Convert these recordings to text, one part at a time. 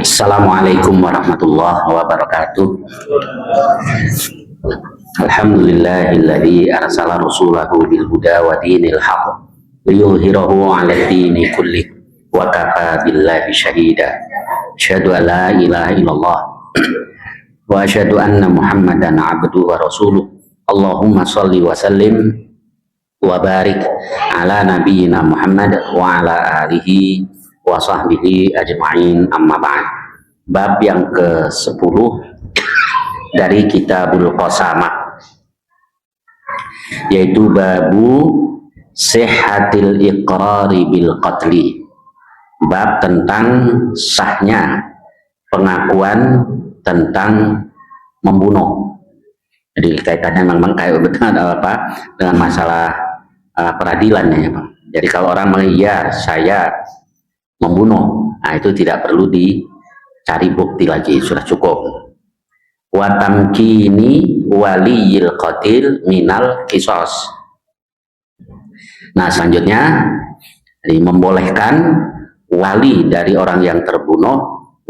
Assalamualaikum warahmatullahi wabarakatuh. Alhamdulillahilladzi arsala rasulahu bil huda wa dinil haqq liyudhhirahu 'alad dini kullih wa kafa billahi syahida. Asyhadu an la ilaha illallah wa asyhadu anna Muhammadan 'abduhu wa rasuluh. Allahumma shalli wa sallim wa barik ala nabiyyina Muhammad wa ala alihi wa sahbihi ajma'in, amma ba'd. Bab yang ke-10 dari Kitabul Qasamah, yaitu babu sihhatil iqrari bil qatli, bab tentang sahnya pengakuan tentang membunuh. Jadi kaitannya memang kayak betul apa dengan masalah peradilan ya, Pak. Jadi kalau orang mengiya saya membunuh, nah itu tidak perlu dicari bukti lagi, sudah cukup. Wa tamkini waliyil qatil minal qisas. Nah selanjutnya membolehkan wali dari orang yang terbunuh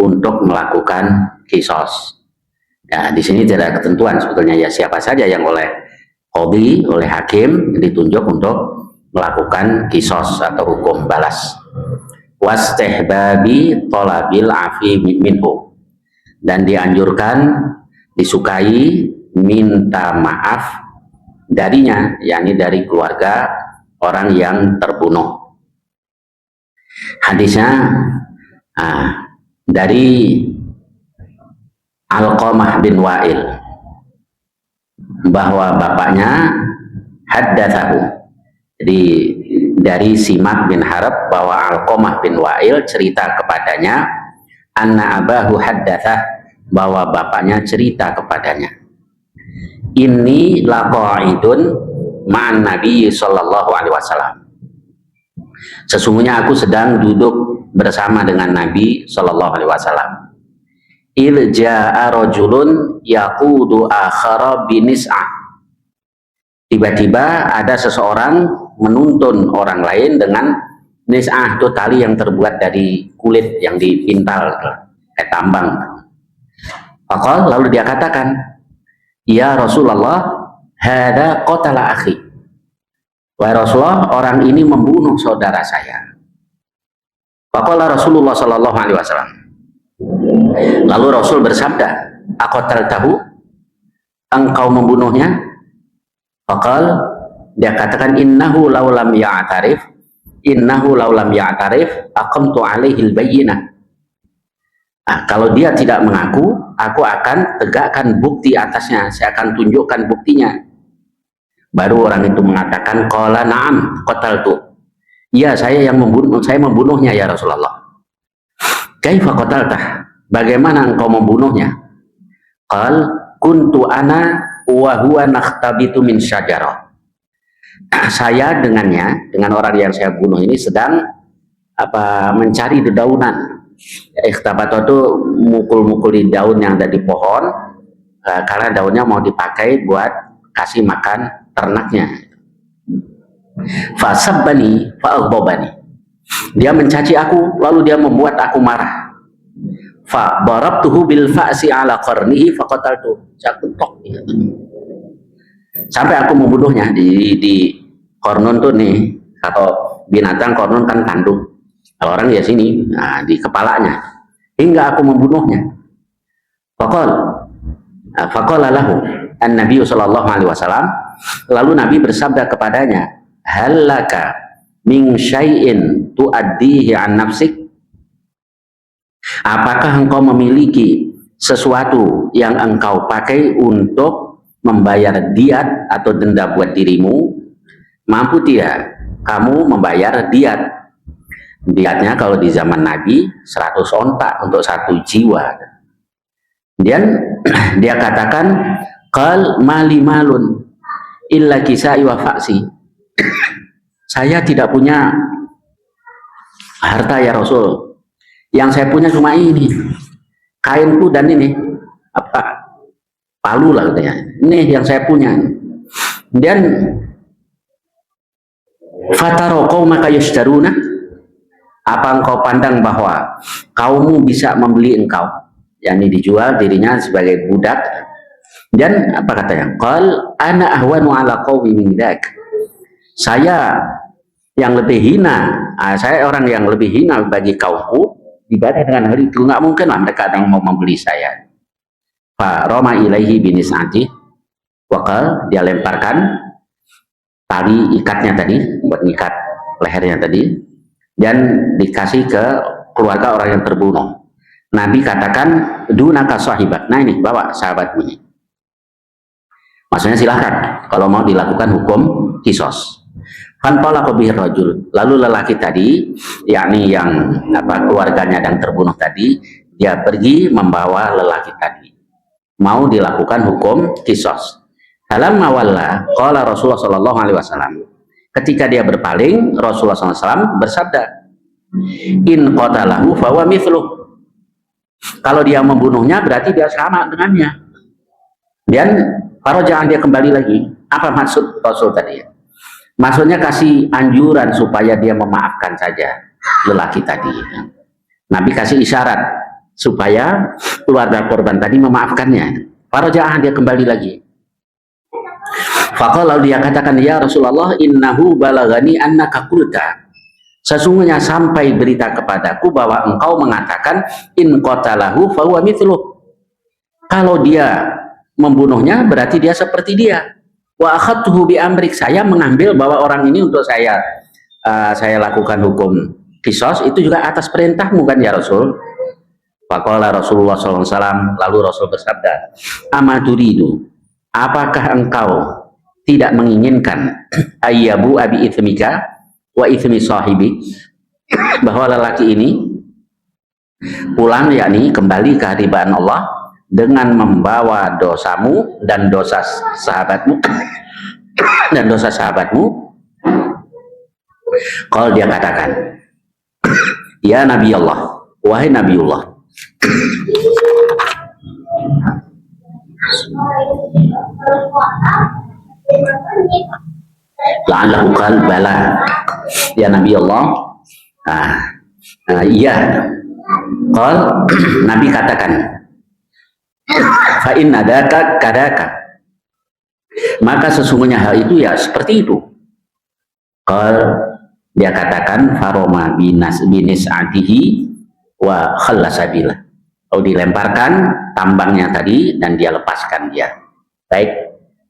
untuk melakukan qisas. Ya, di sini tidak ada ketentuan sebetulnya ya, siapa saja yang oleh qadhi, oleh hakim ditunjuk untuk melakukan qisas atau hukum balas. Wastihbabi thalabil afi minhu, dan dianjurkan, disukai minta maaf darinya, yakni dari keluarga orang yang terbunuh. Hadisnya dari Alqamah bin Wa'il, bahwa bapaknya haddatsahu, jadi dari Simak bin Harb, bahwa Alqamah bin Wa'il cerita kepadanya, anna abahu haddatsah, bahwa bapaknya cerita kepadanya, inni laqa'idun ma'an nabi sallallahu alaihi wasallam, sesungguhnya aku sedang duduk bersama dengan Nabi sallallahu alaihi wasallam. Il ja'a rajulun yaqudu akhara binis'ah, tiba-tiba ada seseorang menuntun orang lain dengan nis'ah, itu tali yang terbuat dari kulit yang dipintal kayak tambang. Faqal, lalu dia katakan, ya Rasulullah, hada qatala akhi, wahai Rasulullah, orang ini membunuh saudara saya. Faqala Rasulullah sallallahu alaihi wasallam, lalu Rasul bersabda, aqataltahu, engkau membunuhnya? Faqal, dia katakan, innahu laulam ya'tarif aqamtu alaihil bayyinah. Kalau dia tidak mengaku, aku akan tegakkan bukti atasnya, saya akan tunjukkan buktinya. Baru orang itu mengatakan, qala na'am qataltu, ya saya yang membunuh, saya membunuhnya ya Rasulullah. Kaifa qataltah, bagaimana engkau membunuhnya? Qal kuntu ana wa huwa nakhtabitu min syajarah, saya dengannya, dengan orang yang saya bunuh ini sedang mencari dedaunan. Ikhtabato itu mukul-mukuli daun yang ada di pohon, karena daunnya mau dipakai buat kasih makan ternaknya. Fasabbani fa'aghdabani, dia mencaci aku, lalu dia membuat aku marah. Fa darabtuhu bil fa'si ala qarnihi faqataltu, saya ketok sampai aku membunuhnya. Di kornon tuh nih, atau binatang kornon kan tanduk, kalau orang ya sini, nah, di kepalanya, hingga aku membunuhnya. Faqala lahu an-nabiy sallallahu alaihi wasallam, lalu Nabi bersabda kepadanya, halaka min syai'in tuaddihi an nafsik, apakah engkau memiliki sesuatu yang engkau pakai untuk membayar diat atau denda buat dirimu? Mampu tidak kamu membayar diat? Diatnya kalau di zaman Nabi 100 onta untuk satu jiwa. Dan dia katakan, qal mali malun illa kisai wa faksi, saya tidak punya harta ya Rasul, yang saya punya cuma ini, kainku dan ini palu lah katanya, ini yang saya punya. Dan fataro qaumaka yashtaruna, Apa engkau pandang bahwa kaummu bisa membeli engkau, yakni dijual dirinya sebagai budak? Dan apa katanya? Qal ana ahwanu ala qaumi min dak. Saya yang lebih hina, saya orang yang lebih hina bagi kaumku dibanding dengan hal itu. Nggak mungkin lah mereka ada yang mau membeli saya. Fa roma ilaihi binis'ati, wakal dia lemparkan tali ikatnya tadi buat ngikat lehernya tadi, dan dikasih ke keluarga orang yang terbunuh. Nabi katakan dunaka sahibak, nah ini bawa sahabatmu ini, maksudnya silahkan kalau mau dilakukan hukum kisos. Fantalaqo bihi rajul, lalu lelaki tadi, yakni yang keluarganya yang terbunuh tadi, dia pergi membawa lelaki tadi, mau dilakukan hukum kisos. Dalam mawalla qala Rasulullah sallallahu alaihi wasallam, ketika dia berpaling, Rasulullah SAW bersabda, in qatalahu fa huwa mithluh, kalau dia membunuhnya berarti dia sama dengannya. Dan kalau jangan dia kembali lagi. Apa maksud Rasul tadi? Maksudnya kasih anjuran supaya dia memaafkan saja lelaki tadi. Nabi kasih isyarat supaya keluarga korban tadi memaafkannya. Kalau jangan dia kembali lagi. Faqala, dia katakan, ya Rasulullah, innahu balagani annaka qulta, sesungguhnya sampai berita kepadaku bahwa engkau mengatakan in qatalahu fa huwa mithluh, kalau dia membunuhnya berarti dia seperti dia. Wa akhadtuhu bi amrik, saya mengambil bahwa orang ini untuk saya lakukan hukum kisos itu juga atas perintahmu kan ya Rasul. Faqala Rasulullah SAW, lalu Rasul bersabda, amaturidu, apakah engkau tidak menginginkan ayyabu abi ithmika wa ithmi sahibi, bahwa lelaki ini pulang, yakni kembali ke hadirat Allah dengan membawa dosamu dan dosa sahabatmu dan dosa sahabatmu. Kalau dia katakan, ya Nabi Allah, wahai Nabi Allah, la'allahu qal bala, ya Nabi Allah, iya. Qal, Nabi katakan, fa inna daka kadaka, maka sesungguhnya hal itu ya seperti itu. Qal, dia katakan, faroma binis atihi wa khallasabila, dilemparkan tambangnya tadi dan dia lepaskan dia. Baik,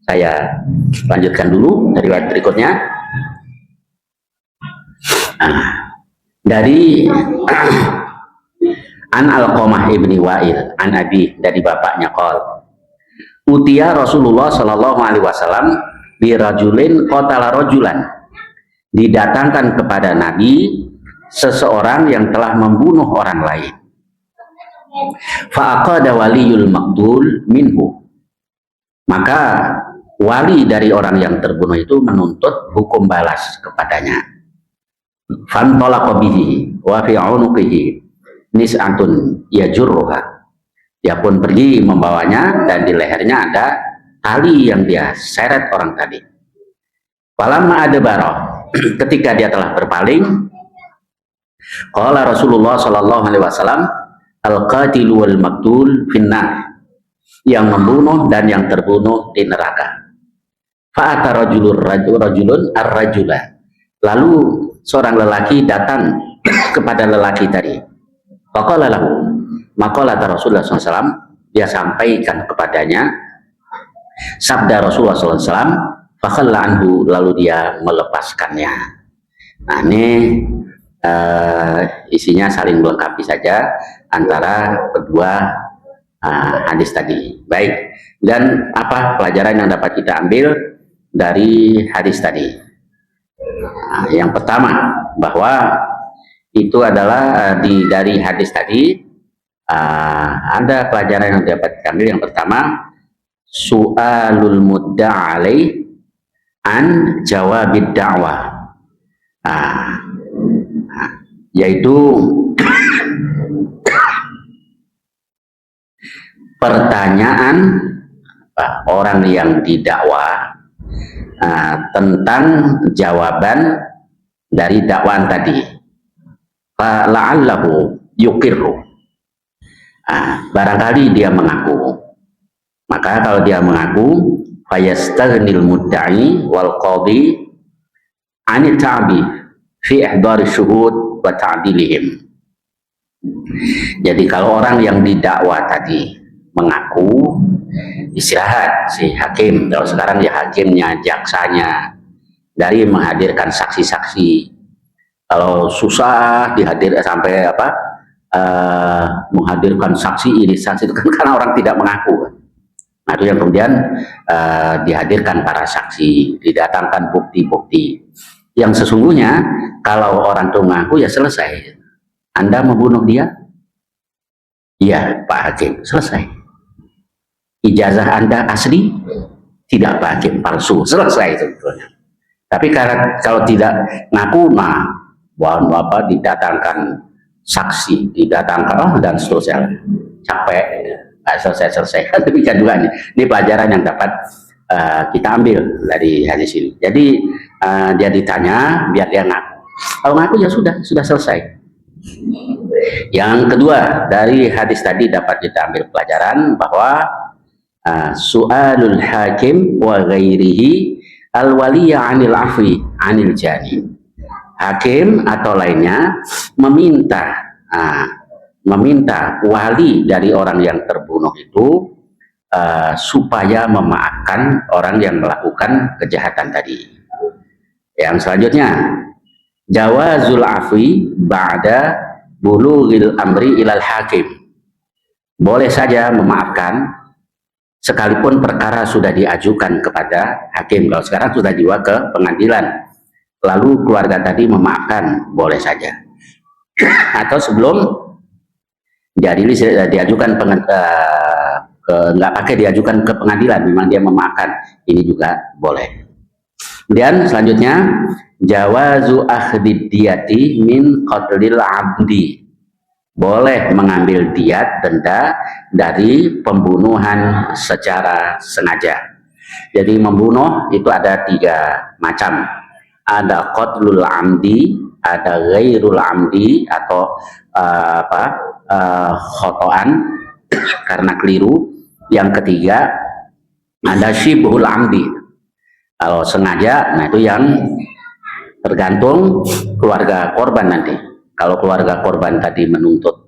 saya lanjutkan dulu dari riwayat berikutnya. Dari An Alqamah ibni Wa'il an Abi, dari bapaknya, qol utia Rasulullah sallallahu alaihi wasallam bi rajulin qatala rajulan, didatangkan kepada Nabi seseorang yang telah membunuh orang lain. Fa'aqada waliyul maqtul minhu, maka wali dari orang yang terbunuh itu menuntut hukum balas kepadanya. Fantalaqa bihi wa fi 'unuqihi nis'atun yajurruha, dia pun pergi membawanya dan di lehernya ada tali yang dia seret orang tadi. Falamma adbara, ketika dia telah berpaling, qala Rasulullah sallallahu alaihi wasallam, al-qatilu wal maqtul finnar, yang membunuh dan yang terbunuh di neraka. Fa'ata rajulun ar-rajula, lalu seorang lelaki datang kepada lelaki tadi. Faqala lahu, maka kata Rasulullah SAW, dia sampaikan kepadanya sabda Rasulullah SAW, fakhalla anhu, lalu dia melepaskannya. Nah ini isinya saling melengkapi saja antara kedua hadis tadi. Baik, dan apa pelajaran yang dapat kita ambil dari hadis tadi? Yang pertama, bahwa itu adalah dari hadis tadi ada pelajaran yang dapat kita ambil. Yang pertama, su'alul mudda' alaih an jawabid da'wah, yaitu pertanyaan orang yang didakwa tentang jawaban dari dakwaan tadi. la'allahu yuqirru. Barangkali dia mengaku. Maka kalau dia mengaku, fayastaghnil mudda'i wal qadhi anit ta'bi fi ihdari syuhud wa ta'dilihim. Jadi kalau orang yang didakwa tadi mengaku, istirahat si hakim. Kalau sekarang ya hakimnya, jaksanya, dari menghadirkan saksi-saksi. Kalau susah dihadir sampai menghadirkan saksi ini saksi itu kan karena orang tidak mengaku. Nah itu yang kemudian dihadirkan para saksi, didatangkan bukti-bukti. Yang sesungguhnya kalau orang itu mengaku ya selesai. Anda membunuh dia? Iya Pak Hakim, selesai. Ijazah Anda asli? Tidak Pak Hakim, palsu, selesai itu. Tapi kalau tidak ngaku, nah didatangkan saksi, didatangkan dan seterusnya, capek, nggak selesai. Demikian juga ini pelajaran yang dapat kita ambil dari hadis ini. Jadi dia ditanya biar dia ngaku. Kalau ngaku ya sudah selesai. Yang kedua dari hadis tadi dapat kita ambil pelajaran bahwa su'alul hakim wa ghairihi al-waliya 'anil afwi 'anil jani. Hakim atau lainnya meminta wali dari orang yang terbunuh itu supaya memaafkan orang yang melakukan kejahatan tadi. Yang selanjutnya, jawazul afwi ba'da bulughil amri ilal hakim. Boleh saja memaafkan sekalipun perkara sudah diajukan kepada hakim. Kalau sekarang sudah dibawa ke pengadilan, lalu keluarga tadi memaafkan, boleh saja. Atau sebelum diajukan nggak pakai diajukan ke pengadilan, memang dia memaafkan, ini juga boleh. Kemudian selanjutnya, jawazu akhdid diyati min qatlil abdi. Boleh mengambil diat denda dari pembunuhan secara sengaja. Jadi membunuh itu ada 3 macam. Ada qatlul amdi, ada ghairul amdi atau khotoan karena keliru. Yang ketiga ada syibhul amdi. Kalau sengaja, nah itu yang tergantung keluarga korban nanti. Kalau keluarga korban tadi menuntut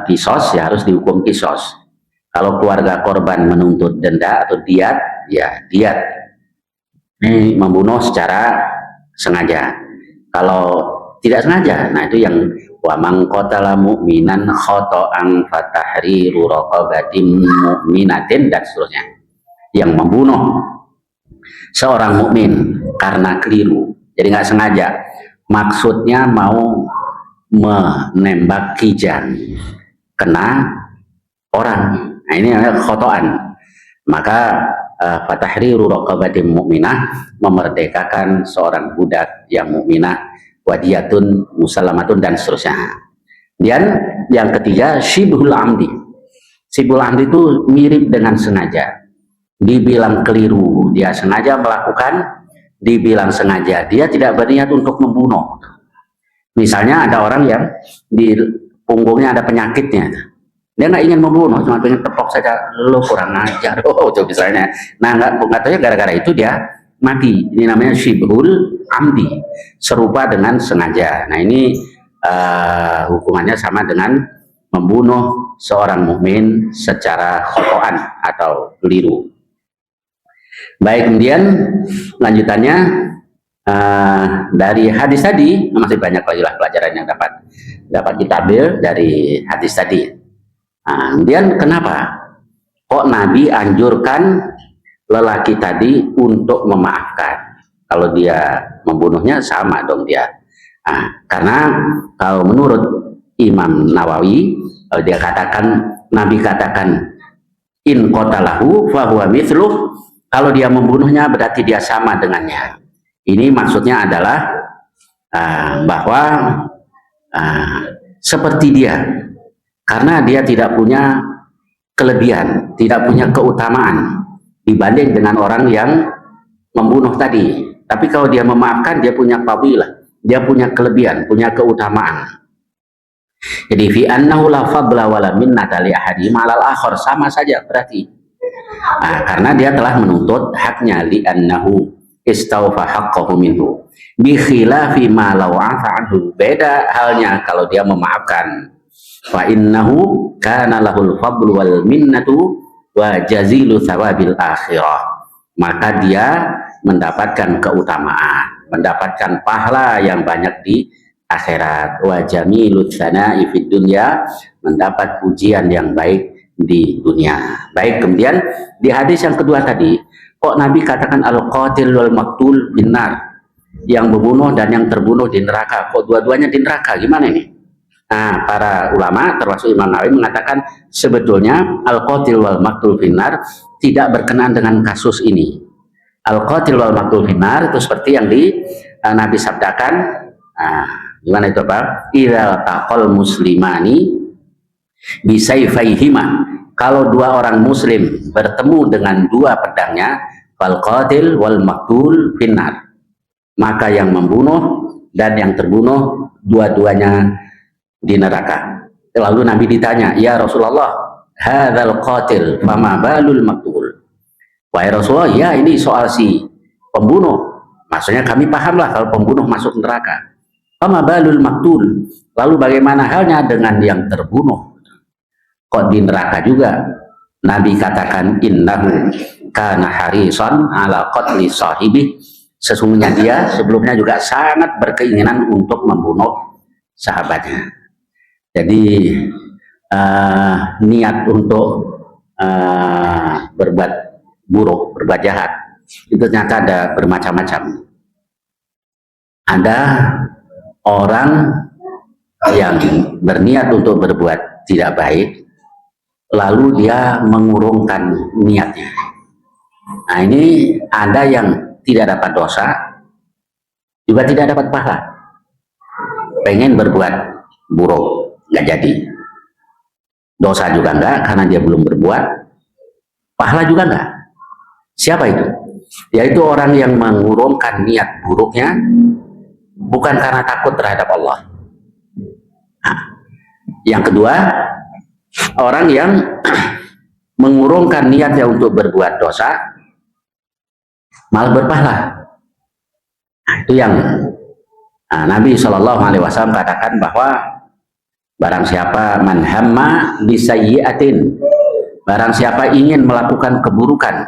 kisos, ya harus dihukum kisos. Kalau keluarga korban menuntut denda atau diat, ya diat. Ini membunuh secara sengaja. Kalau tidak sengaja, nah itu yang wa man qatala mu'minan khata'an fatahriru raqabatin mu'minatin dan seterusnya. Yang membunuh seorang mukmin karena keliru, jadi nggak sengaja, maksudnya mau menembak kijang kena orang, nah ini namanya khotoan. Maka fatahriru raqabatin mu'minah, memerdekakan seorang budak yang mukminah, wadiyatun musallamatun dan seterusnya. Dan yang ketiga syibhul amdi. Syibhul amdi itu mirip dengan sengaja. Dibilang keliru, dia sengaja melakukan, dibilang sengaja, dia tidak berniat untuk membunuh. Misalnya ada orang yang di punggungnya ada penyakitnya, dia nggak ingin membunuh, cuma pengen tepok saja, lo kurang ajar, itu misalnya. Nah nggak tahu gara-gara itu dia mati. Ini namanya syibhul amdi, serupa dengan sengaja. Nah ini hukumannya sama dengan membunuh seorang mukmin secara khotoan atau keliru. Baik, kemudian lanjutannya dari hadis tadi masih banyak lagi pelajaran yang dapat kita ambil dari hadis tadi. Kemudian kenapa kok Nabi anjurkan lelaki tadi untuk memaafkan? Kalau dia membunuhnya sama dong dia. Karena kalau menurut Imam Nawawi, dia katakan, Nabi katakan in qatalahu fahuwa mithluh. Kalau dia membunuhnya berarti dia sama dengannya. Ini maksudnya adalah bahwa seperti dia, karena dia tidak punya kelebihan, tidak punya keutamaan dibanding dengan orang yang membunuh tadi. Tapi kalau dia memaafkan, dia punya fadilah, dia punya kelebihan, punya keutamaan. Jadi fi annahu la fadla wala minnata li ahadin 'alal akhar, sama saja berarti. Nah, karena dia telah menuntut haknya, li annahu istawfa haqqahu minhu bi khilafi ma law 'afa anhu. Beda halnya kalau dia memaafkan. Fa innahu kana lahul fadlu wal minnatu wa jazilu thawabil akhirah. Maka dia mendapatkan keutamaan, mendapatkan pahala yang banyak di akhirat. Wa jamilut tsana'i fid dunya, mendapat pujian yang baik di dunia. Baik, kemudian di hadis yang kedua tadi, kok Nabi katakan al-qatil wal maqtul binnar, yang membunuh dan yang terbunuh di neraka. Kok dua-duanya di neraka? Gimana ini? Nah, para ulama termasuk Imam Nawawi mengatakan sebetulnya al-qatil wal maqtul binnar tidak berkenaan dengan kasus ini. Al-qatil wal maqtul finnar itu seperti yang Nabi sabdakan. Gimana itu Pak? Idza taqal muslimani bisayfaihima, kalau dua orang muslim bertemu dengan dua pedangnya, fal qatil wal maqtul finnar, maka yang membunuh dan yang terbunuh dua-duanya di neraka. Lalu Nabi ditanya, ya Rasulullah, hadzal qatil fama balul maqtul. Wahai Rasulullah, ya ini soal si pembunuh. Maksudnya kami pahamlah kalau pembunuh masuk neraka. Fama balul maqtul. Lalu bagaimana halnya dengan yang terbunuh? Kok di neraka juga? Nabi katakan, innahu kana harisan ala qatli sahibi. Sesungguhnya dia sebelumnya juga sangat berkeinginan untuk membunuh sahabatnya. Jadi niat untuk berbuat buruk, berbuat jahat, itu ternyata ada bermacam-macam. Ada orang yang berniat untuk berbuat tidak baik, lalu dia mengurungkan niatnya. Nah, ini ada yang tidak dapat dosa, juga tidak dapat pahala. Pengen berbuat buruk, nggak jadi. Dosa juga enggak, karena dia belum berbuat. Pahala juga enggak. Siapa itu? Yaitu orang yang mengurungkan niat buruknya bukan karena takut terhadap Allah. Nah, yang kedua, orang yang mengurungkan niatnya untuk berbuat dosa malah berpahala. Nah, itu yang Nabi SAW katakan bahwa barang siapa man hamma bisayyi'atin, barang siapa ingin melakukan keburukan,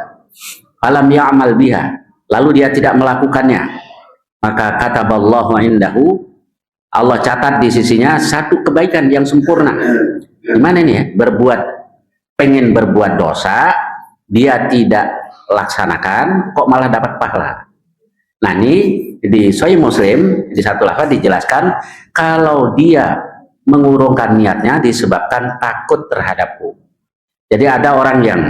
falam ya'mal biha, lalu dia tidak melakukannya, maka kataballahu indahu, Allah catat di sisinya satu kebaikan yang sempurna. Gimana ini ya? Pengen berbuat dosa, dia tidak laksanakan, kok malah dapat pahala. Nah, ini di Sahih Muslim di satu lafaz dijelaskan kalau dia mengurungkan niatnya disebabkan takut terhadapku. Jadi ada orang yang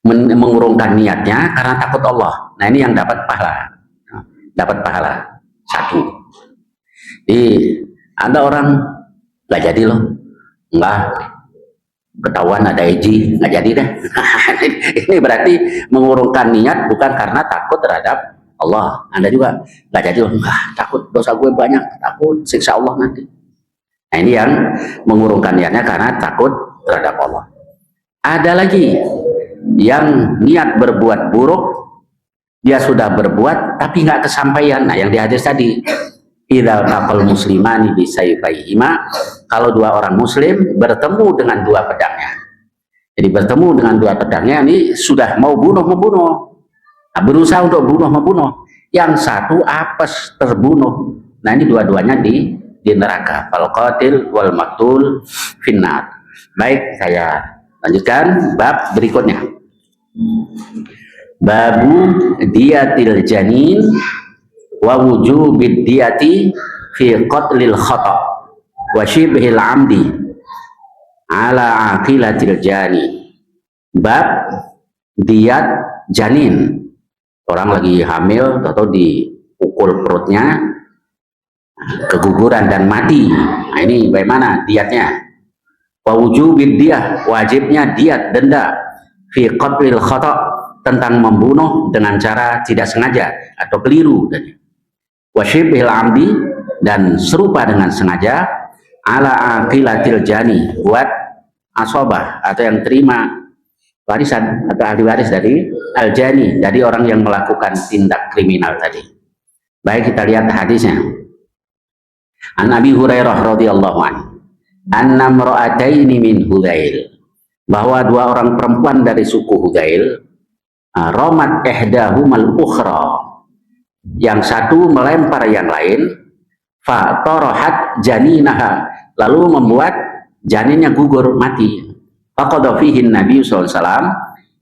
mengurungkan niatnya karena takut Allah. Nah, ini yang dapat pahala. Dapat pahala satu. Jadi ada orang nggak jadi loh, nggak ketahuan ada eji, nggak jadi deh. Ini berarti mengurungkan niat bukan karena takut terhadap Allah. Anda juga nggak jadi loh, takut dosa gue banyak, takut siksa Allah nanti. Nah, ini yang mengurungkan niatnya karena takut terhadap Allah. Ada lagi yang niat berbuat buruk, dia sudah berbuat tapi nggak kesampaian. Nah, yang di hadis tadi, idza taqal muslimani bisayfaihima, kalau dua orang muslim bertemu dengan dua pedangnya. Jadi bertemu dengan dua pedangnya, ini sudah mau membunuh. Nah, berusaha untuk membunuh. Yang satu apes, terbunuh. Nah, ini dua-duanya di neraka. Fal qatil wal maqtul finnar. Baik, saya lanjutkan bab berikutnya. Babu diyatil janin wa wujubid diyati fi qatlil khata wa shibhil amdi ala aqilatil jani. Bab diyat janin, orang lagi hamil atau dipukul perutnya, keguguran dan mati. Nah, ini bagaimana diatnya? Wa wujubid diyah, wajibnya diat, denda, fi qatlil khata, tentang membunuh dengan cara tidak sengaja atau keliru. Wasyibil amdi, dan serupa dengan sengaja, ala aqilatil jani, buat asobah atau yang terima warisan atau ahli waris dari al-jani, dari orang yang melakukan tindak kriminal tadi. Baik, kita lihat hadisnya. An Abi Hurairah radhiyallahu anhu, anna imra'ataini min Hudzail, bahwa dua orang perempuan dari suku Hudzail, romat ihdahumal ukhra, yang satu melempar yang lain, fa tarahat janinaha, lalu membuat janinnya gugur mati. Faqadha fihi Nabi sallallahu alaihi wasallam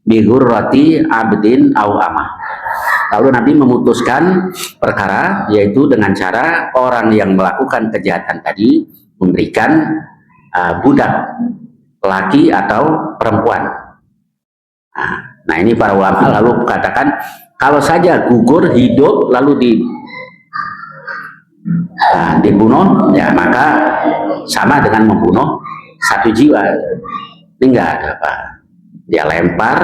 bi ghurrati abdin aw amah. Lalu Nabi memutuskan perkara, yaitu dengan cara orang yang melakukan kejahatan tadi memberikan budak laki atau perempuan. Nah, ini para ulama lalu katakan, kalau saja gugur hidup lalu dibunuh, ya maka sama dengan membunuh satu jiwa. Ini enggak ada apa, dia lempar,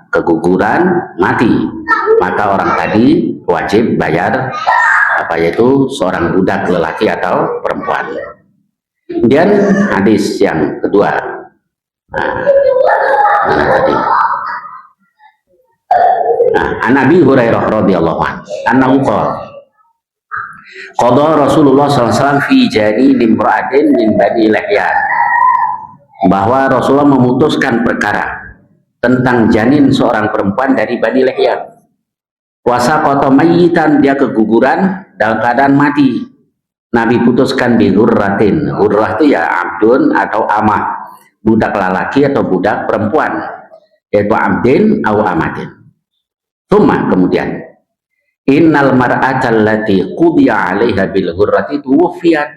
keguguran, mati, maka orang tadi wajib bayar yaitu seorang budak lelaki atau perempuan. Kemudian hadis yang kedua, mana tadi? An Abi Hurairah radhiyallahu anhu qada Rasulullah sallallahu alaihi wasallam fi jani limra'atin min Bani Lahyan, bahwa Rasulullah memutuskan perkara tentang janin seorang perempuan dari Bani Lahyan. Wasaqata mayyitan, dia keguguran dalam keadaan mati. Nabi putuskan bi ghurratin. Ghurrah itu ya abdun atau amah, budak lelaki atau budak perempuan, yaitu abdin atau amatin. Kemudian innal mar'ata allati qudiya 'alaiha bil ghurrati tuwfiyat,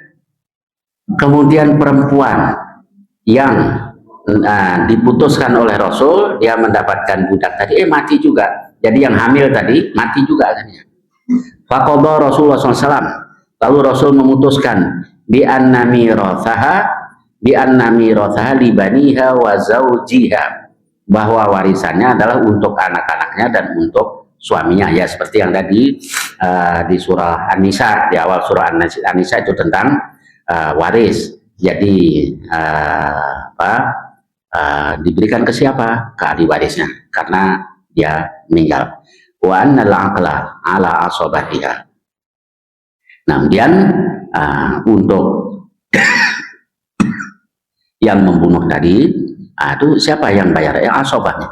kemudian perempuan yang diputuskan oleh Rasul, dia mendapatkan budak tadi mati juga. Jadi yang hamil tadi mati juga katanya. Faqadha Rasulullah SAW, lalu Rasul memutuskan bi anna mirathaha li baniha wa zawjiha, bahwa warisannya adalah untuk anak-anaknya dan untuk suaminya, ya seperti yang tadi di surah An-Nisa, di awal surah An-Nisa itu tentang waris. Jadi diberikan ke siapa? Ke ahli warisnya, karena dia meninggal. Wa annal aqla ala asobatiha. Nah, kemudian untuk yang membunuh tadi, itu siapa yang bayar? Yang asobahnya,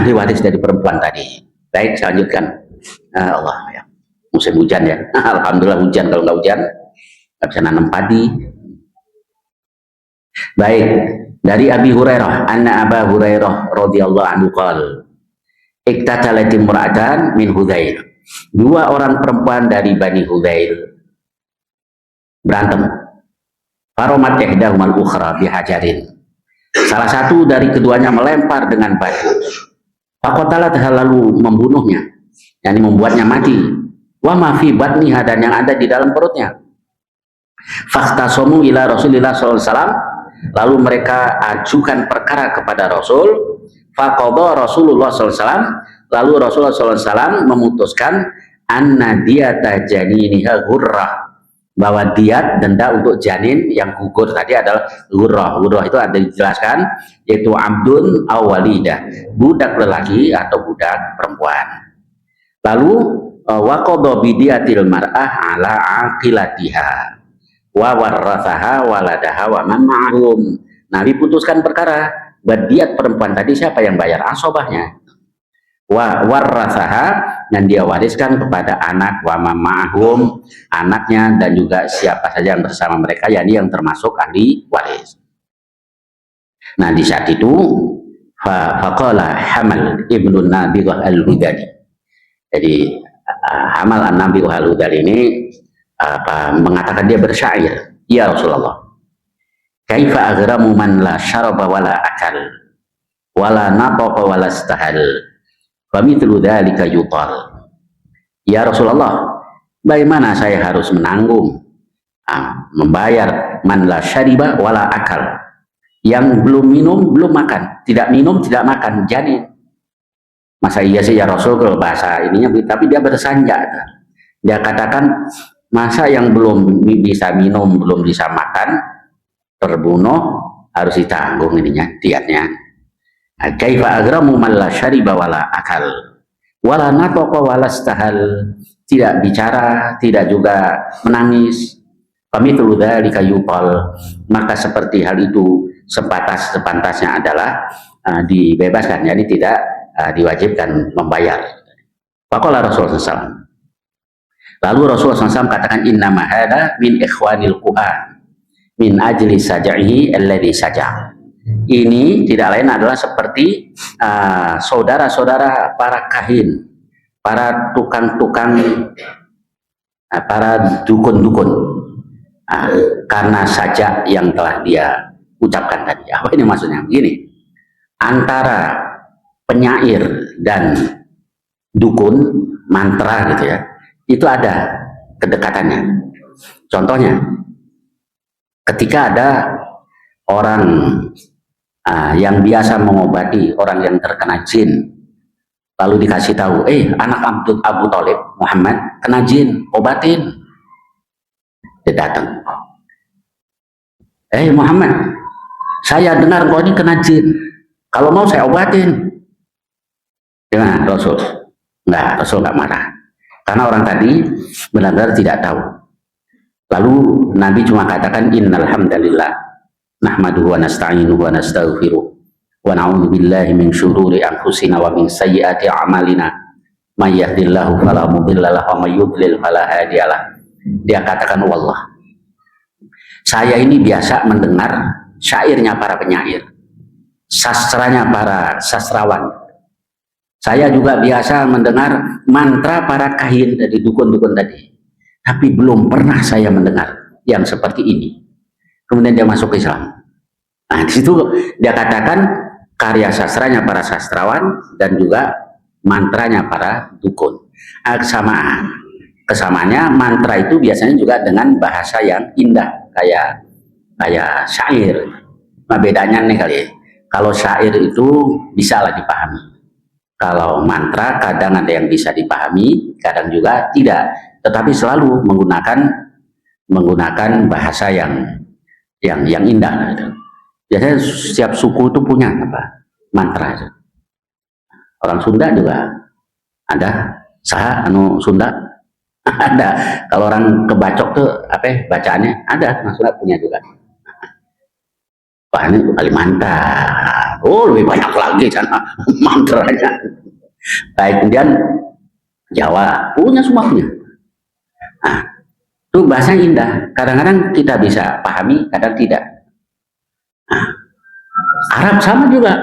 diwaris dari perempuan tadi. Baik, saya lanjutkan. Allah ya, musim hujan ya. Alhamdulillah hujan, kalau nggak hujan nggak bisa nanam padi. Baik, dari Abi Hurairah, anna Aba Hurairah radhiyallahu anhu qala, iktatalat imra'atan min Hudzail, dua orang perempuan dari Bani Hudzail berantem. Faromat ihdahumal ukhra bihajarin, salah satu dari keduanya melempar dengan batu. Faqatalat, lalu membunuhnya, yakni membuatnya mati. Wa ma fi batniha, dan yang ada di dalam perutnya. Fakhtasamu ila Rasulillah sallallahu alaihi wasallam, lalu mereka ajukan perkara kepada Rasul. Faqadha Rasulullah sallallahu alaihi wasallam, lalu Rasulullah sallallahu alaihi wasallam memutuskan anna diyata janiniha ghurrah, bahwa diat denda untuk janin yang gugur tadi adalah ghurrah. Ghurrah itu ada dijelaskan, yaitu abdun aw walidah, budak lelaki atau budak perempuan. Lalu waqadha bidiatil mar'ah ala aqilatiha wa warathaha waladaha wa man ma'hum. Nabi putuskan perkara, badiat perempuan tadi siapa yang bayar? Asobahnya. Wa warathaha, dan dia wariskan kepada anak, wa man ma'hum, anaknya, dan juga siapa saja yang bersama mereka, yakni yang termasuk ahli waris. Nah, di saat itu faqala Hamal ibnu Nabighah al-Hudali. Jadi Hamal an-Nabighah al-Hudali ini mengatakan, dia bersyair, ya Rasulullah, kaifa aghramu man la syaraba wala akal wala nataqa wala istahal famithlu dzalika yutal. Ya Rasulullah, bagaimana saya harus menanggung membayar man la syariba wala akal, yang belum minum belum makan, tidak minum tidak makan, janin. Masa iya sih ya Rasul, kalau bahasa ininya, tapi dia bersanja, Dia katakan, masa yang belum bisa minum, belum bisa makan, terbunuh, harus ditanggung ininya, diatnya. Kaifa agramu man la syariba wala akal wala nataqa wala stahal, tidak bicara, tidak juga menangis. Pamithlu dzalika yuqal, maka seperti hal itu sepantasnya adalah dibebaskan, jadi tidak diwajibkan membayar. Faqala Rasulullah SAW. Lalu Rasulullah SAW katakan, inna mahada min ikhwanil Quran min ajli sajaihi alladhi saja'. Ini tidak lain adalah seperti saudara-saudara para kahin, para tukang-tukang, para dukun-dukun, karena sajak yang telah dia ucapkan tadi. Apa ini maksudnya? Begini, antara penyair dan dukun, mantra gitu ya, itu ada kedekatannya. Contohnya, ketika ada orang yang biasa mengobati orang yang terkena jin, lalu dikasih tahu, anak Abu Thalib, Muhammad kena jin, obatin. Dia datang, Muhammad, saya dengar kau ini kena jin, kalau mau saya obatin. Gimana Rasul? Enggak, Rasul enggak marah, karena orang tadi benar-benar tidak tahu. Lalu Nabi cuma katakan, innal hamdalillah nahmaduhu wa nasta'inuhu wa nastaghfiruh wa na'udzu billahi min syururi anfusina wa min sayyiati a'malina may yahdihillahu fala mudilla lahu wa may yudlil fala hadiyalah. Dia katakan, wallah, saya ini biasa mendengar syairnya para penyair, sastranya para sastrawan. Saya juga biasa mendengar mantra para kahin dari dukun-dukun tadi, tapi belum pernah saya mendengar yang seperti ini. Kemudian dia masuk ke Islam. Nah, di situ dia katakan karya sastranya para sastrawan dan juga mantranya para dukun. Kesamaannya, mantra itu biasanya juga dengan bahasa yang indah, kayak syair. Nah, bedanya nih kali ya. Kalau syair itu bisa lah dipahami. Kalau mantra kadang ada yang bisa dipahami, kadang juga tidak. Tetapi selalu menggunakan bahasa yang indah. Gitu. Biasanya setiap suku itu punya mantra. Gitu. Orang Sunda juga ada, Sunda ada. Kalau orang kebacok tuh bacaannya ada, maksudnya punya juga. Wah, ini Kalimantan, lebih banyak lagi sana mantranya. Baik, kemudian Jawa punya, semua punya. Nah, itu bahasa indah, kadang-kadang kita bisa pahami, kadang tidak. Nah, Arab sama juga.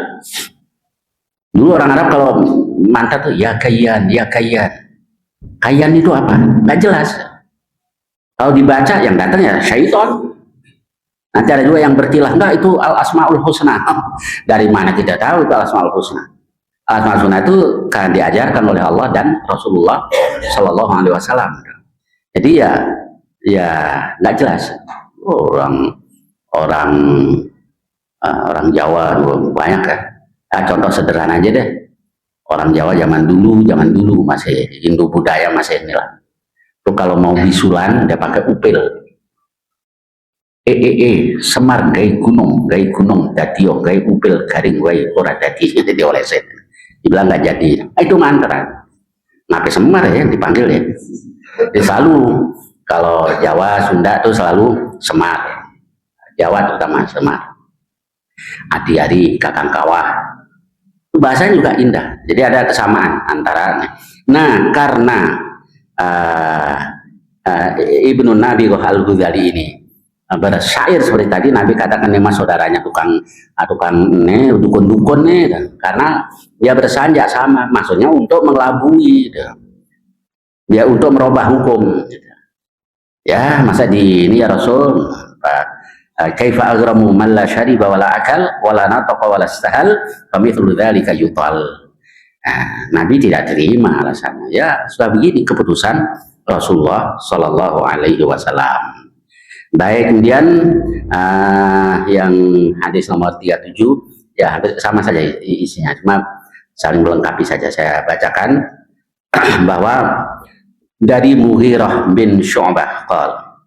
Dulu orang Arab kalau mantra tuh ya kayan, ya kayan. Kayan itu apa? Nggak jelas. Kalau dibaca yang datang ya syaiton. Nanti ada juga yang bertilah, enggak itu al-asmaul husna. Dari mana kita tahu itu al-asmaul husna? Al-asmaul husna itu kan diajarkan oleh Allah dan Rasulullah Shallallahu Alaihi Wasallam. Jadi ya nggak jelas. Orang Jawa banyak kan. Contoh sederhana aja deh. Orang Jawa zaman dulu masih Hindu budaya masih inilah. Tuh kalau mau bisulan dia pakai upil. Semar gai gunung datio gai upil garing gai ora dadi, jadi olesin. Dibilang nggak jadi. Itu mantra. Nabi Semar ya dipanggil ya. Jadi selalu kalau Jawa Sunda tuh selalu Semar. Jawa terutama Semar. Adi-ari kakang kawah. Bahasanya juga indah. Jadi ada kesamaan antara. Nah, karena Ibnu Nabi Al-Ghazali ini bersyair seperti tadi, Nabi katakan memang saudaranya tukang dukun-dukun nih, karena dia bersanjak sama, maksudnya untuk mengelabui, dia untuk merubah hukum. Ya, masa di ini ya Rasul, kaifa agramu man la syariba wala akal wala nataqa wala istahal famithlu dzalika yutal. Nabi tidak terima alasannya. Ya, sudah begini keputusan Rasulullah Shallallahu Alaihi Wasallam. Baik, kemudian yang hadis nomor 37 ya hampir sama saja isinya, cuma saling melengkapi saja. Saya bacakan bahwa dari Mughirah bin Syu'bah qala.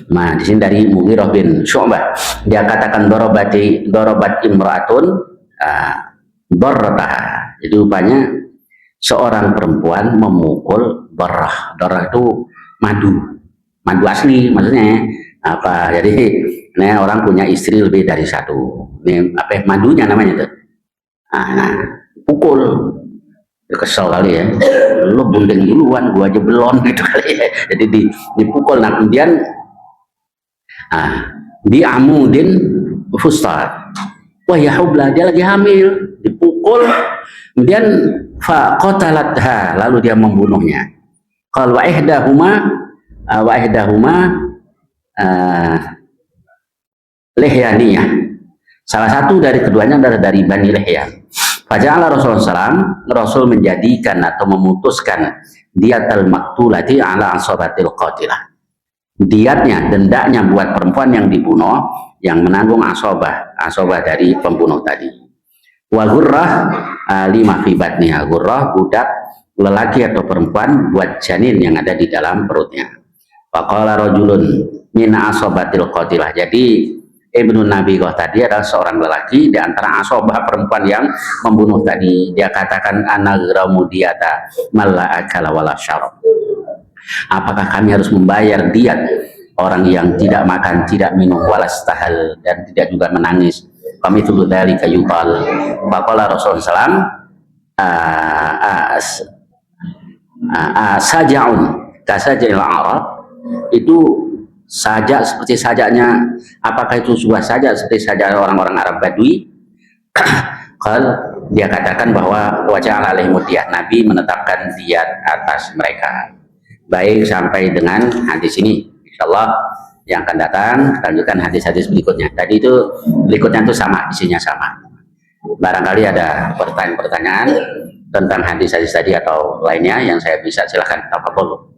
Nah, di sini dari Mughirah bin Syu'bah dia katakan dorobat imra'atun darrataha. Jadi rupanya seorang perempuan memukul darah. Darah itu madu asli maksudnya. Apa? Jadi ini orang punya istri lebih dari satu. Ini apa madunya namanya tuh. Nah, pukul. Kesel kali ya, lo bunting duluan, gua aja belum gitu kali ya. Jadi dipukul. Nah kemudian di amudin fustat, wah ya hubla, dia lagi hamil, dipukul, kemudian faqatalatha, lalu dia membunuhnya. Qal wa ihdahuma lihyaniyah, salah satu dari keduanya adalah dari Bani Lihyan. Faja'ala Rasulullah SAW, Rasul menjadikan atau memutuskan diatal maktulati ala asobatil qatilah. Diatnya, dendanya buat perempuan yang dibunuh, yang menanggung asobah dari pembunuh tadi. Wa ghurrah lima fi batniha, ghurrah budak lelaki atau perempuan buat janin yang ada di dalam perutnya. Faqala rajulun min asobatil qatilah. Jadi Ibnu Nabi tadi adalah seorang lelaki di antara asobah perempuan yang membunuh tadi. Dia katakan anagramu diata malla akala wala syarab. Apakah kami harus membayar diat orang yang tidak makan, tidak minum, walas tahal, dan tidak juga menangis? Kami tuduh dari kayutal. Faqala Rasulullah SAW sajaun kasajil Arab, itu sajak seperti sajaknya, apakah itu sebuah sajak seperti sajak orang-orang Arab Badui? Kalau dia katakan bahwa wajah alaihimudiyah, Nabi menetapkan diat atas mereka. Baik, sampai dengan hadis ini, insyaallah yang akan datang lanjutkan hadis-hadis berikutnya. Tadi itu berikutnya itu sama, isinya sama. Barangkali ada pertanyaan-pertanyaan tentang hadis-hadis tadi atau lainnya yang saya bisa, silahkan. Tafadhol.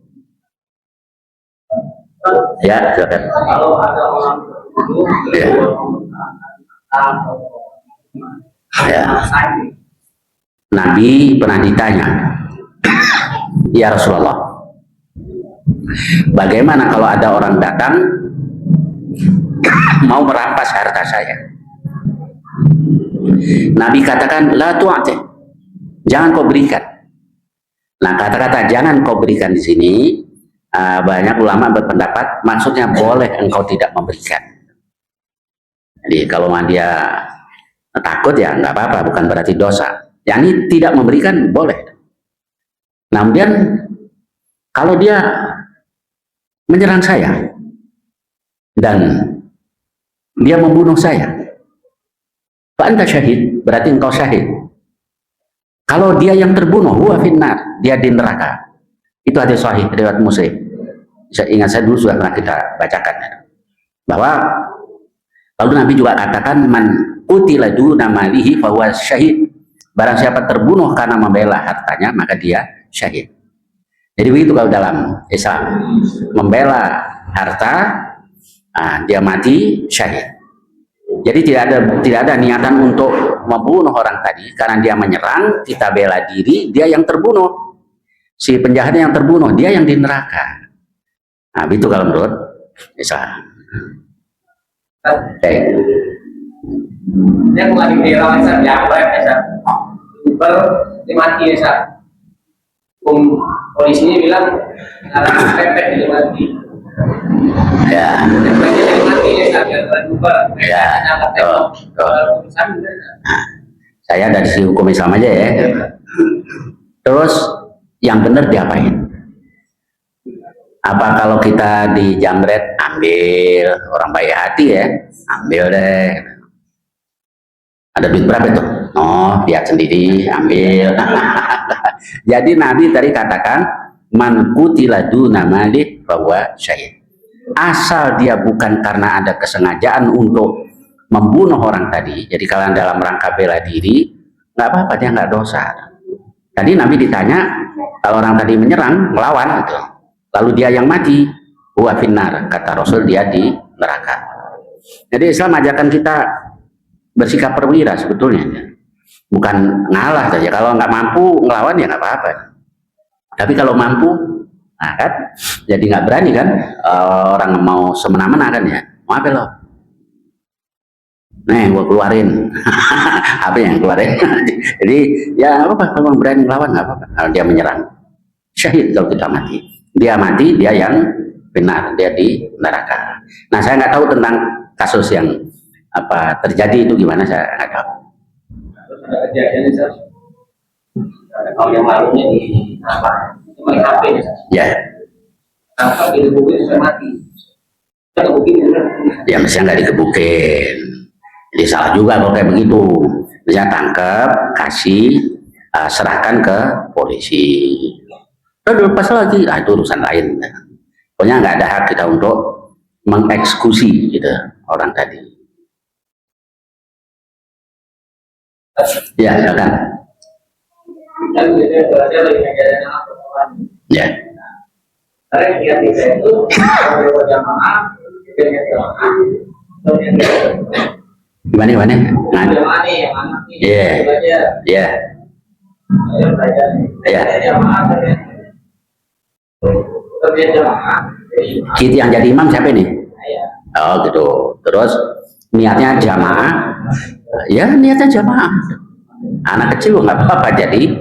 Ya, silakan. Kalau ada orang ya. Ya. Nabi pernah ditanya, ya Rasulullah, bagaimana kalau ada orang datang mau merampas harta saya? Nabi katakan, la tu'ati, jangan kau berikan. Nah, kata-kata jangan kau berikan di sini, banyak ulama berpendapat maksudnya boleh engkau tidak memberikan. Jadi kalau dia takut ya nggak apa-apa, bukan berarti dosa. Yani tidak memberikan boleh. Namun kalau dia menyerang saya dan dia membunuh saya, fa anta syahid, berarti engkau syahid. Kalau dia yang terbunuh, huwa finnar, dia di neraka. Itu hadis sahih riwayat Muslim. Saya dulu sudah pernah kita bacakan bahwa lalu Nabi juga katakan man qutila duna malihi fahuwa syahid. Barang siapa terbunuh karena membela hartanya maka dia syahid. Jadi begitu kalau dalam Islam, membela harta, dia mati syahid. Jadi tidak ada niatan untuk membunuh orang tadi karena dia menyerang, kita bela diri, dia yang terbunuh. Si penjahatnya yang terbunuh, dia yang di neraka. Nah, itu kalau menurut Islam. Oke. Yang lagi viral Islam, yang baik Islam, Uber dimati Islam. Polisinya bilang ada pepet di mati. Ya. Ya. Saya dari sisi hukum Islam aja ya. Terus yang benar diapain? Apa kalau kita dijamret, ambil, orang baik hati ya, ambil deh. Ada duit berapa itu? Oh, lihat sendiri, ambil. Jadi Nabi tadi katakan, man qutila duna malih fahuwa syahid. Asal dia bukan karena ada kesengajaan untuk membunuh orang tadi, jadi kalau dalam rangka bela diri, nggak apa-apa, dia nggak dosa. Tadi Nabi ditanya, kalau orang tadi menyerang, melawan gitu, lalu dia yang mati, huwa finnar, kata Rasul, dia di neraka. Jadi Islam ajarkan kita bersikap perwira sebetulnya, bukan ngalah saja. Kalau nggak mampu ngelawan ya nggak apa-apa. Tapi kalau mampu, nah kan, jadi nggak berani kan, orang mau semena-mena kan ya, mau apa lo? Nih, gua keluarin, apa yang keluarin? Jadi ya nggak apa-apa, kalau berani melawan nggak apa-apa. Kalau dia menyerang, syahid kalau kita mati. Dia mati, dia yang benar, dia di neraka. Nah, saya nggak tahu tentang kasus yang apa terjadi itu gimana, saya nggak tahu. Terus ada kejadian nih, Sir. Kalau yang lalunya di apa? Cuma di HP nih, Sir. Ya, Apa di buku itu sudah mati. Kita bukuin ya mestinya nggak dikebukin. Jadi salah juga kalau kayak begitu. Bisa tangkap, kasih, serahkan ke polisi. Lalu lepas lagi, itu urusan lain. Pokoknya nggak ada hak kita untuk mengeksekusi gitu orang tadi. Ya, silakan. dan biasanya belajar lagi ngajarin anak perempuan. Ya, Karena yang kita itu kalau berjamaah, kita jamaah, gimana? jamaah nih, yang anak nih, Iya. belajar, Ya, belajar nih, ya. jamaah, kerja jamaah, Kita yang jadi imam siapa ini? ya. Oh gitu. Terus niatnya jamaah, ya niatnya jamaah. Anak kecil nggak apa-apa jadi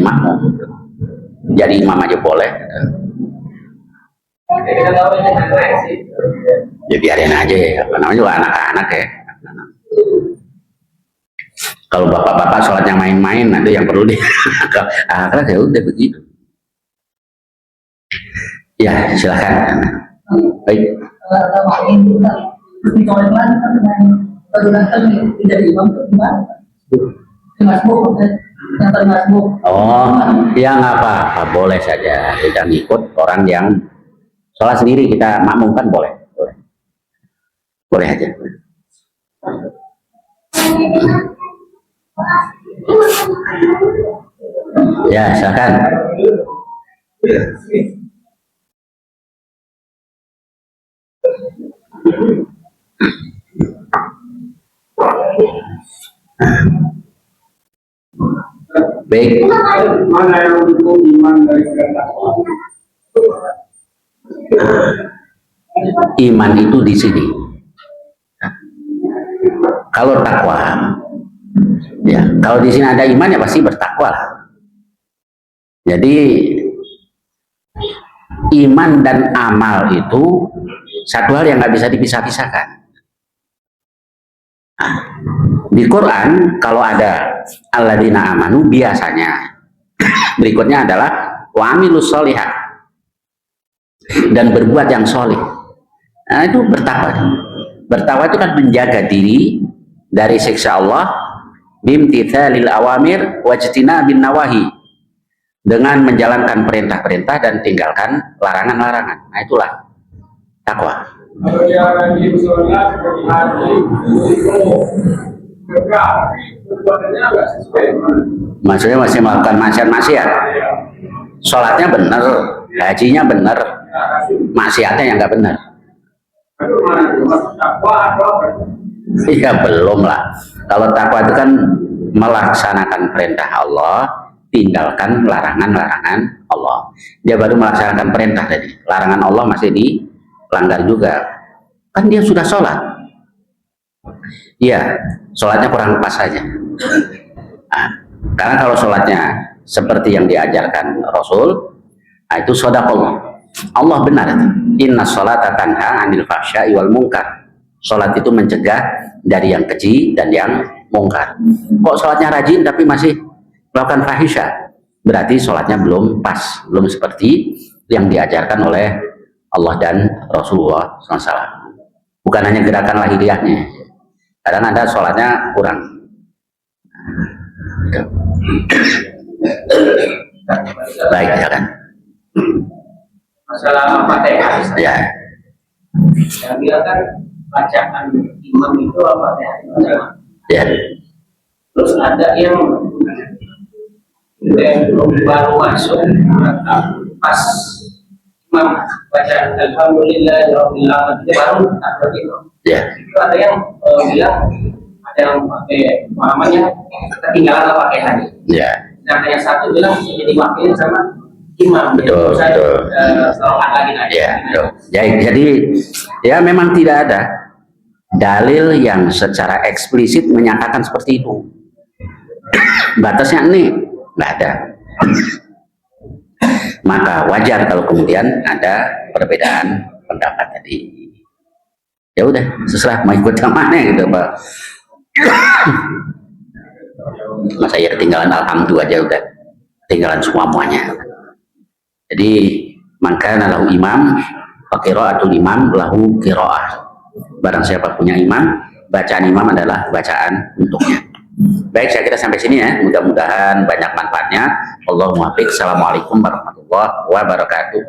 makmum, jadi imam aja boleh. Kita tahu ini anak sih. Ya biarin aja ya, apa namanya juga anak-anak ya. Kalau bapak-bapak sholatnya main-main, nanti yang perlu di akhirat ya udah begitu. Ya silakan. Baik. Oh, ya nggak apa-apa, boleh saja. Kita ngikut orang yang sholat sendiri, kita makmum kan boleh. Boleh aja. Ya, silakan. Baik. Mana yang mendukung iman dari kehendak Allah? Iman itu di sini. Kalau takwa, ya kalau di sini ada iman ya pasti bertakwa lah. Jadi iman dan amal itu satu hal yang nggak bisa dipisah-pisahkan. Di Quran kalau ada alladzina amanu biasanya berikutnya adalah wa amilus sholihah dan berbuat yang soleh. Nah itu bertakwa. Bertakwa itu kan menjaga diri dari siksa Allah bimtithalil awamir wajtina bin nawahi, dengan menjalankan perintah-perintah dan tinggalkan larangan-larangan. Nah itulah takwa. Kalau dia lagi sholat seperti hati, tegak, perbuatannya nggak sesuai. Maksudnya masih melakukan maksiat-maksiat. Sholatnya benar, hajinya benar, maksiatnya yang nggak benar. Aduh, mana masuk takwa atau apa? Iya belum lah. Kalau takwa itu kan melaksanakan perintah Allah, tinggalkan larangan-larangan Allah. Dia baru melaksanakan perintah tadi. Larangan Allah masih dilanggar juga. Kan dia sudah sholat. Iya, sholatnya kurang pas saja. Nah, karena kalau sholatnya seperti yang diajarkan Rasul, nah itu shadaqallah. Allah benar itu. Inna sholata tanha anil fahsya'i wal munkar. Sholat itu mencegah dari yang keji dan yang mungkar. Kok sholatnya rajin tapi masih melakukan fahisya? Berarti sholatnya belum pas, belum seperti yang diajarkan oleh Allah dan Rasulullah SAW. Bukan hanya gerakan lahiriahnya. Kadang ada sholatnya kurang. Baik, ya kan? Masalah Fatihah. Ya, Yang bilang kan bacaan imam itu Fatihah. ya. Terus ada yang baru masuk pas imam baca alhamdulillah rabbil alamin itu baru tak begitu. Ya, Itu ada yang bilang ada yang pakai namanya ketinggalan Fatihah. ya. Nah, yang satu bilang jadi wakil sama imam. Betul, betul. Serokan lagi nanti. Ya, betul. Jadi ya memang tidak ada dalil yang secara eksplisit menyatakan seperti itu. Batasnya ini nggak ada. Maka wajar kalau kemudian ada perbedaan pendapat tadi. Ya udah, seserah mau ikut yang mana gitu Pak. Masa ya ketinggalan alhamdulillah aja udah, ketinggalan semuanya. Jadi maka lahu imam, qiraatul imam lahu qiraah. Barang siapa punya imam, bacaan imam adalah bacaan untuknya. Baik, saya kira sampai sini ya. Mudah-mudahan banyak manfaatnya. Allahumma baik. Assalamualaikum warahmatullahi wabarakatuh.